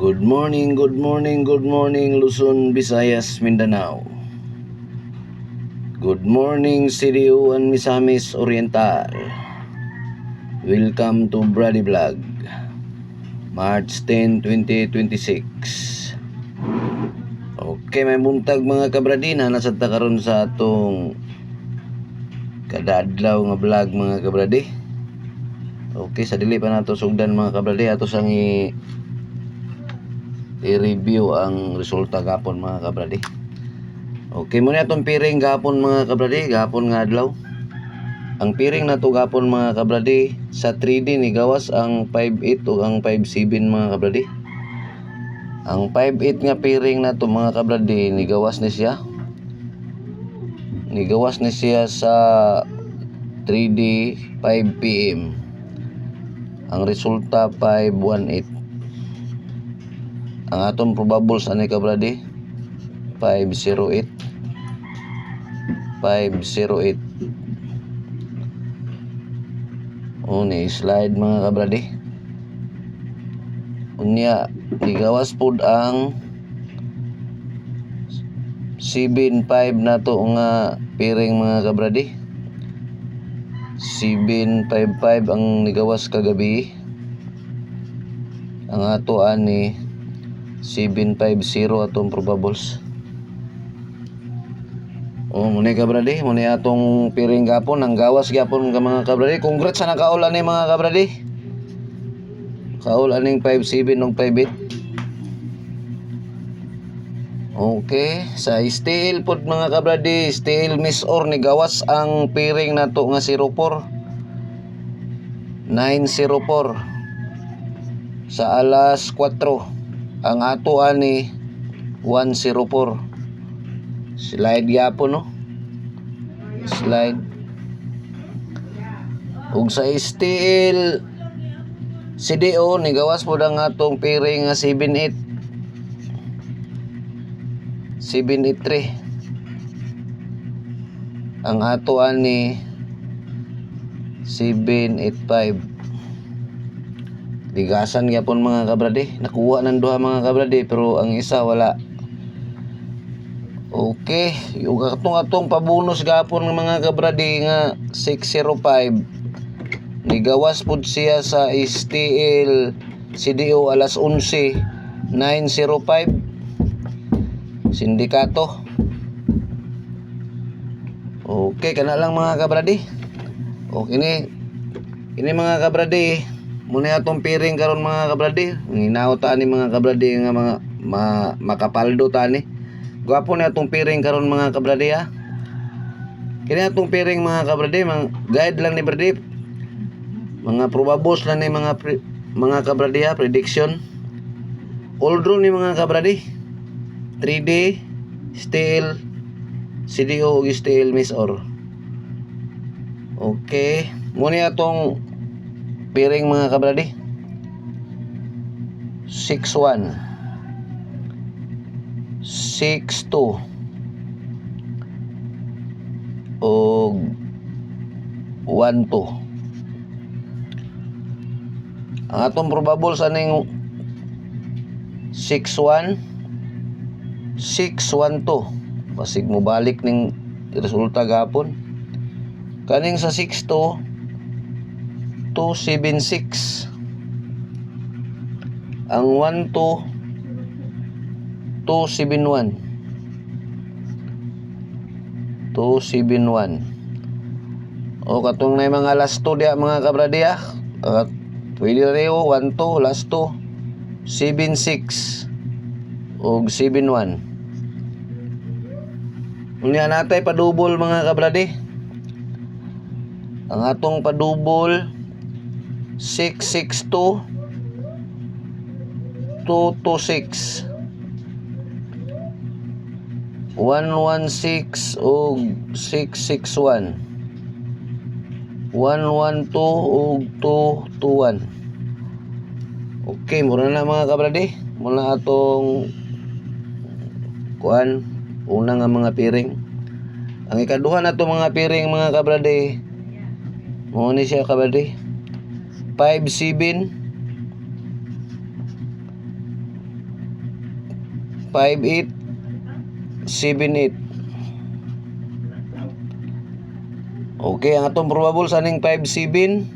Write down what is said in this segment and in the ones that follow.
Good morning, good morning, good morning Luzon, Visayas, Mindanao. Good morning CDO and Misamis Oriental. Welcome to Brady Vlog. March 10, 2026. Okay, may buntag mga kabradi na nasadta karon sa atong kadadlaw nga vlog mga kabradi. Okay, sa dili pa nato sugdan mga kabradi, ato sang i-review ang resulta gapon mga kabradi. Okay, muna itong piring gapon mga kabradi, gapon nga adlaw. Ang piring na to gapon mga kabradi, sa 3D ni gawas ang 5.8 o ang 5.7 mga kabradi. Ang 5.8 nga piring na to mga kabradi, ni gawas ni siya. Ni gawas ni siya sa 3D 5 PM. Ang resulta 518. Ang atong probables ani kabradi 508. 508. Ni slide mga kabradi. Unya nigawas pod ang 7.5 na to nga piring mga kabradi. 7.55 ang nigawas kagabi. Ang ato ani 750 atong probables. Muna kabradi, muna atong piring gapon, ang gawas gapon ka mga kabradi. Congrats sa nakaulan ni mga kabradi. Kaulan ning 5.7 ug 5.8. Okay, sa steel pod mga kabradi, steel Miss Or ni gawas ang piring nato nga 04. 904 sa alas 4. Ang ato ani 104. Slide yapon no. Slide. Ug sa steel CDO ni gawas po ang atong piring nga 78. 783. Ang ato ani 785. Ligasan gyapon mga kabradi. Nakuha nang duha mga kabradi pero ang isa wala. Okay, yung atong pabonus gapon ng mga kabradi nga 605. Nigawas pud siya sa STL CDO alas 11, 905 sindikato. Okay, kana lang mga kabradi. Okay ini mga kabradi, muna atong piring karon mga kabradi. Nginaw ta ni mga kabradi nga mga makapaldo ta ni. Gwapo na itong piring karon mga kabradi ha. Kini atong piring mga kabradi, mga guide lang ni bradi. Mga probables lang ni mga kabradi ha, prediction. All draw ni mga kabradi. 3D, steel, CDO ug steel Miss Or. Okay, muna atong piring mga kabradi. 6-1. 6-2 og 1-2. Ang atong probables aning 6-1, 6-1-2. Basig mo balik ning resulta gapon. Kaning sa 6-2 2-7-6. Ang 1-2 271. 271. O katong na mga last 2 dia mga kabradi ah. Pwede reo 1-2 last 2 7-6 og 7-1. Unya natay padubol mga kabradi. Ang atong padubol 6-6-2 2-2-6 1-1-6 og 6-6-1 1-1-2 og 2-2-1. Okay, mura na mga kabradi. Muna atong kuan una nga mga piring. Ang ikaduha na to mga piring mga kabradi. Mo ni siya kabradi. 5-7 5878. Okay, ang atong probable sa ning 57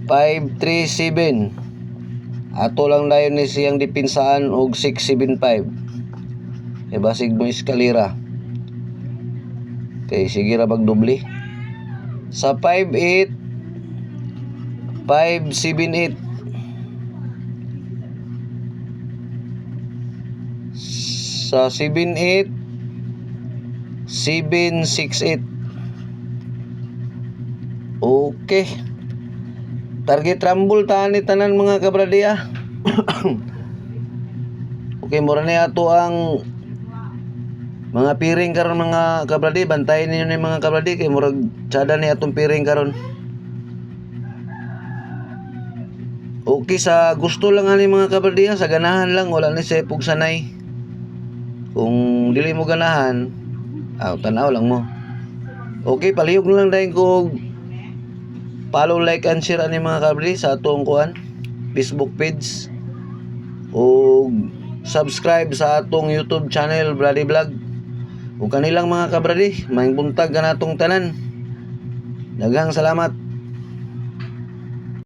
537. Ato lang dayon ni siyang dipinsaan og 675. E basig mo eskalera. Okay, sige ra magdoble. Sa 58 578. Sa 78 768. Okay. Target rumble taan ni tanan mga kabradi ah. Okay, mura ni ato ang mga piring karon mga kabradi. Bantayan ninyo ni mga kabradi kay murag tsada ni atong piring karon. Okay, sa gusto lang ani mga kabradi ah, sa ganahan lang, wala ni sa ipog sanay. Kung dili mo ganahan, tanaw lang mo. Okay, palihog na lang dahil ko follow, like, and share ani mga kabradi sa atong kuan Facebook page. O subscribe sa atong YouTube channel, Brady Vlog. O kanilang mga kabradi, maayong buntag ka natong tanan. Daghang salamat.